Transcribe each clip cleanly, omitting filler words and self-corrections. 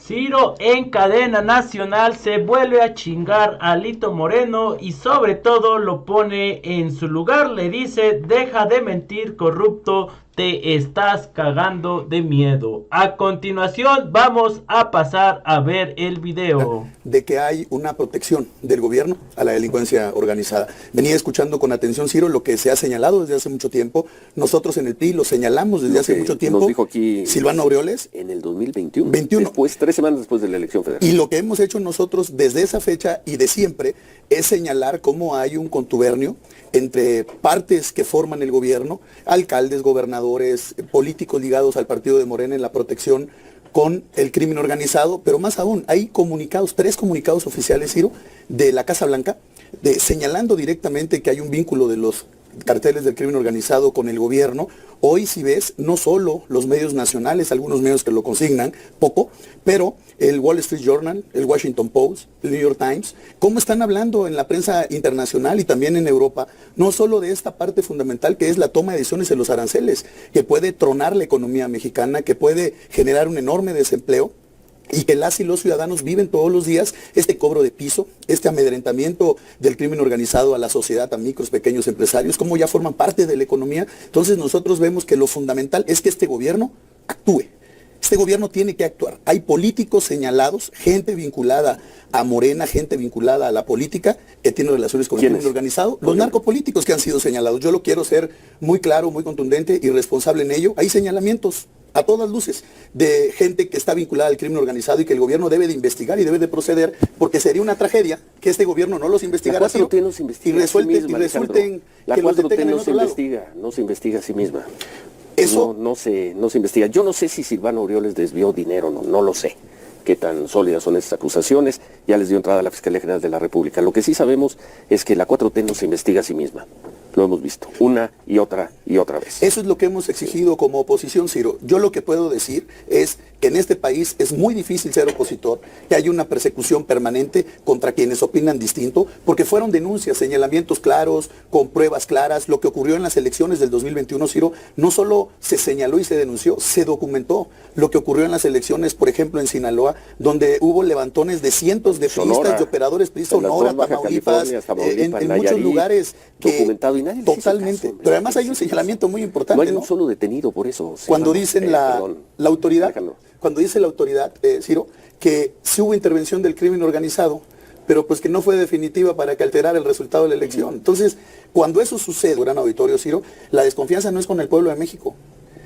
Ciro en cadena nacional se vuelve a chingar a Lito Moreno y sobre todo lo pone en su lugar, le dice: deja de mentir, corrupto, te estás cagando de miedo. A continuación vamos a pasar a ver el video. De que hay una protección del gobierno a la delincuencia organizada. Venía escuchando con atención, Ciro, lo que se ha señalado desde hace mucho tiempo. Nosotros en el PRI lo señalamos desde hace mucho tiempo. Nos dijo aquí Silvano Aureoles. En el 2021. 21. Después, 3 semanas después de la elección federal. Y lo que hemos hecho nosotros desde esa fecha y de siempre es señalar cómo hay un contubernio entre partes que forman el gobierno, alcaldes, gobernadores, políticos ligados al partido de Morena en la protección con el crimen organizado, pero más aún, hay comunicados, 3 comunicados oficiales, Ciro, de la Casa Blanca, señalando directamente que hay un vínculo de los carteles del crimen organizado con el gobierno. Hoy, si ves, no solo los medios nacionales, algunos medios que lo consignan, poco, pero el Wall Street Journal, el Washington Post, el New York Times, cómo están hablando en la prensa internacional y también en Europa, no solo de esta parte fundamental que es la toma de decisiones en los aranceles, que puede tronar la economía mexicana, que puede generar un enorme desempleo, y que las y los ciudadanos viven todos los días este cobro de piso, este amedrentamiento del crimen organizado a la sociedad, a micros, pequeños empresarios, como ya forman parte de la economía. Entonces nosotros vemos que lo fundamental es que este gobierno actúe. Este gobierno tiene que actuar. Hay políticos señalados, gente vinculada a Morena, gente vinculada a la política, que tiene relaciones con el crimen organizado. Los narcopolíticos que han sido señalados. Yo lo quiero ser muy claro, muy contundente y responsable en ello. Hay señalamientos a todas luces de gente que está vinculada al crimen organizado y que el gobierno debe de investigar y debe de proceder, porque sería una tragedia que este gobierno no los investigara. La 4T no se investiga y resulten la que 4T no se investiga a sí misma. Eso no se investiga. Yo no sé si Silvano Aureoles desvió dinero, no lo sé. Qué tan sólidas son esas acusaciones, ya les dio entrada a la Fiscalía General de la República. Lo que sí sabemos es que la 4T no se investiga a sí misma. Lo hemos visto una y otra vez. Eso es lo que hemos exigido como oposición, Ciro. Yo lo que puedo decir es que en este país es muy difícil ser opositor, que hay una persecución permanente contra quienes opinan distinto, porque fueron denuncias, señalamientos claros, con pruebas claras. Lo que ocurrió en las elecciones del 2021, Ciro, no solo se señaló y se denunció, se documentó. Lo que ocurrió en las elecciones, por ejemplo, en Sinaloa, donde hubo levantones de cientos de priistas y operadores priistas, Sonora, Tamaulipas, en muchos lugares que documentado y nadie totalmente. Caso, pero además hay un señalamiento muy importante. No hay un solo detenido por eso. Cuando dicen la autoridad, Alejandro. Cuando dice la autoridad, Ciro, que sí hubo intervención del crimen organizado, pero pues que no fue definitiva para que alterara el resultado de la elección. Entonces, cuando eso sucede, gran auditorio, Ciro, la desconfianza no es con el pueblo de México.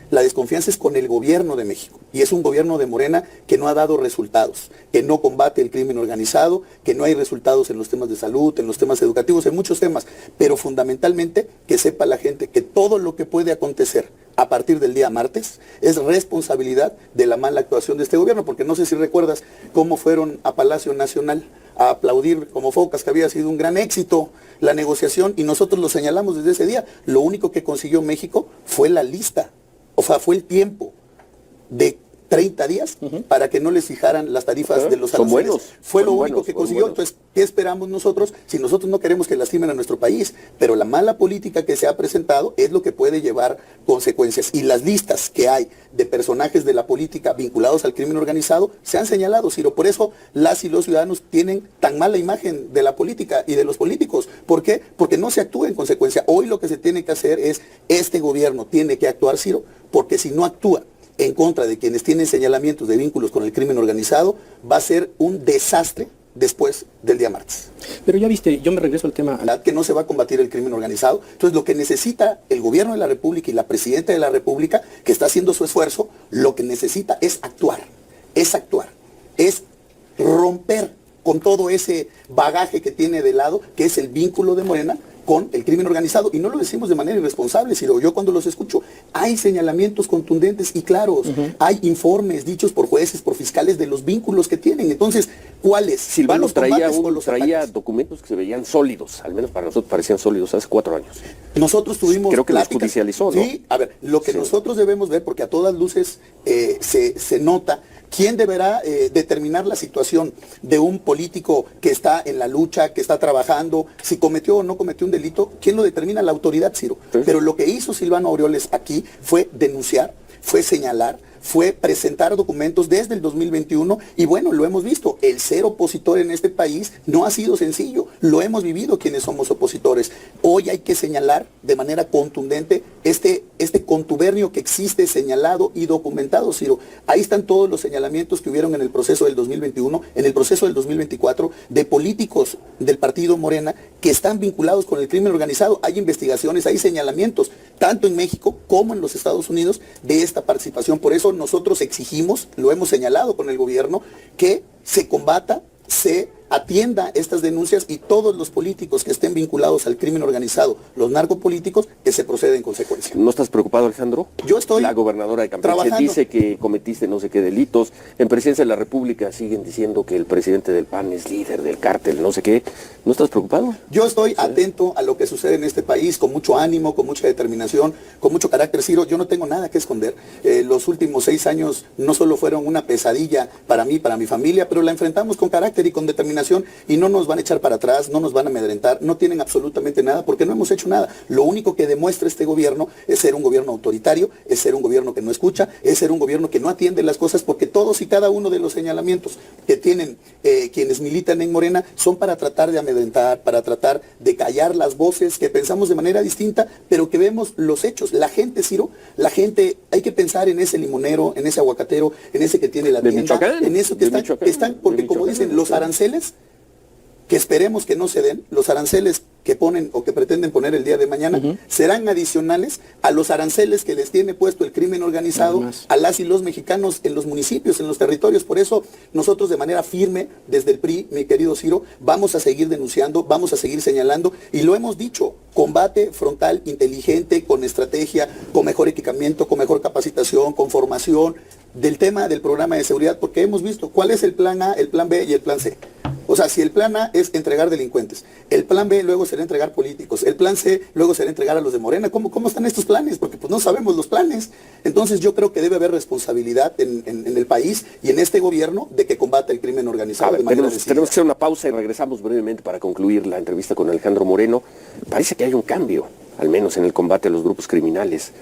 La desconfianza es con el gobierno de México. Y es un gobierno de Morena que no ha dado resultados, que no combate el crimen organizado, que no hay resultados en los temas de salud, en los temas educativos, en muchos temas. Pero fundamentalmente que sepa la gente que todo lo que puede acontecer a partir del día martes es responsabilidad de la mala actuación de este gobierno. Porque no sé si recuerdas cómo fueron a Palacio Nacional a aplaudir como focas que había sido un gran éxito la negociación, y nosotros lo señalamos desde ese día. Lo único que consiguió México fue la lista. O sea, fue el tiempo de 30 días para que no les fijaran las tarifas de los aranceles. Fue lo único que consiguió. Entonces, ¿qué esperamos nosotros si nosotros no queremos que lastimen a nuestro país? Pero la mala política que se ha presentado es lo que puede llevar consecuencias. Y las listas que hay de personajes de la política vinculados al crimen organizado se han señalado, Ciro. Por eso las y los ciudadanos tienen tan mala imagen de la política y de los políticos. ¿Por qué? Porque no se actúa en consecuencia. Hoy lo que se tiene que hacer es, este gobierno tiene que actuar, Ciro, porque si no actúa en contra de quienes tienen señalamientos de vínculos con el crimen organizado, va a ser un desastre después del día martes. Pero ya viste, yo me regreso al tema. Que no se va a combatir el crimen organizado. Entonces, lo que necesita el gobierno de la República y la presidenta de la República, que está haciendo su esfuerzo, lo que necesita es actuar, es romper con todo ese bagaje que tiene de lado, que es el vínculo de Morena con el crimen organizado. Y no lo decimos de manera irresponsable, sino yo cuando los escucho, hay señalamientos contundentes y claros, hay informes dichos por jueces, por fiscales de los vínculos que tienen. Entonces, ¿cuáles? Silvano traía documentos que se veían sólidos, al menos para nosotros parecían sólidos hace 4 años. Nosotros tuvimos creo que los judicializó, ¿no? Sí, a ver, lo que nosotros debemos ver, porque a todas luces se nota, ¿quién deberá determinar la situación de un político que está en la lucha, que está trabajando, si cometió o no cometió un delito? ¿Quién lo determina? La autoridad, Ciro. Sí. Pero lo que hizo Silvano Aureoles aquí fue denunciar, fue señalar, fue presentar documentos desde el 2021 y bueno, lo hemos visto, el ser opositor en este país no ha sido sencillo, lo hemos vivido quienes somos opositores. Hoy hay que señalar de manera contundente este contubernio que existe señalado y documentado, Ciro. Ahí están todos los señalamientos que hubieron en el proceso del 2021, en el proceso del 2024, de políticos del partido Morena que están vinculados con el crimen organizado. Hay investigaciones, hay señalamientos, tanto en México como en los Estados Unidos, de esta participación. Por eso nosotros exigimos, lo hemos señalado con el gobierno, que se combata, se atienda estas denuncias y todos los políticos que estén vinculados al crimen organizado, los narcopolíticos, que se proceda en consecuencia. ¿No estás preocupado, Alejandro? Yo estoy La gobernadora de Campeche trabajando. dice que cometiste no sé qué delitos. En Presidencia de la República siguen diciendo que el presidente del PAN es líder del cártel, no sé qué. ¿No estás preocupado? Yo estoy atento a lo que sucede en este país, con mucho ánimo, con mucha determinación, con mucho carácter. Ciro, yo no tengo nada que esconder. Los últimos 6 años no solo fueron una pesadilla para mí, para mi familia, pero la enfrentamos con carácter y con determinación y no nos van a echar para atrás, no nos van a amedrentar, no tienen absolutamente nada porque no hemos hecho nada. Lo único que demuestra este gobierno es ser un gobierno autoritario, es ser un gobierno que no escucha, es ser un gobierno que no atiende las cosas, porque todos y cada uno de los señalamientos que tienen quienes militan en Morena son para tratar de amedrentar, para tratar de callar las voces que pensamos de manera distinta, pero que vemos los hechos. La gente, Ciro, la gente, hay que pensar en ese limonero, en ese aguacatero, en ese que tiene la tienda, en eso que están, porque como dicen, los aranceles, que esperemos que no se den, los aranceles que ponen o que pretenden poner el día de mañana, serán adicionales a los aranceles que les tiene puesto el crimen organizado a las y los mexicanos en los municipios, en los territorios. Por eso nosotros de manera firme, desde el PRI, mi querido Ciro, vamos a seguir denunciando, vamos a seguir señalando, y lo hemos dicho, combate frontal, inteligente, con estrategia, con mejor equipamiento, con mejor capacitación, con formación, del tema del programa de seguridad, porque hemos visto cuál es el plan A, el plan B y el plan C. O sea, si el plan A es entregar delincuentes, el plan B luego será entregar políticos, el plan C luego será entregar a los de Morena. ¿Cómo están estos planes? Porque pues no sabemos los planes. Entonces yo creo que debe haber responsabilidad en el país y en este gobierno de que combata el crimen organizado. Tenemos que hacer una pausa y regresamos brevemente para concluir la entrevista con Alejandro Moreno. Parece que hay un cambio, al menos en el combate a los grupos criminales.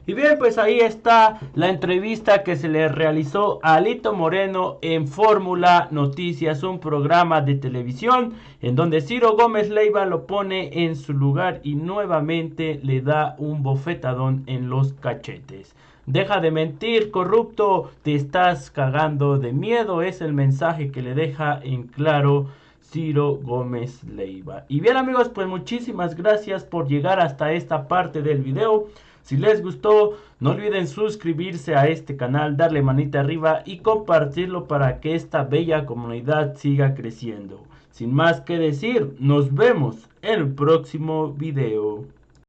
Y bien, pues ahí está la entrevista que se le realizó a Alito Moreno en Fórmula Noticias, un programa de televisión en donde Ciro Gómez Leiva lo pone en su lugar y nuevamente le da un bofetadón en los cachetes. Deja de mentir, corrupto, te estás cagando de miedo, es el mensaje que le deja en claro Ciro Gómez Leiva. Y bien, amigos, pues muchísimas gracias por llegar hasta esta parte del video. Si les gustó, no olviden suscribirse a este canal, darle manita arriba y compartirlo para que esta bella comunidad siga creciendo. Sin más que decir, nos vemos en el próximo video.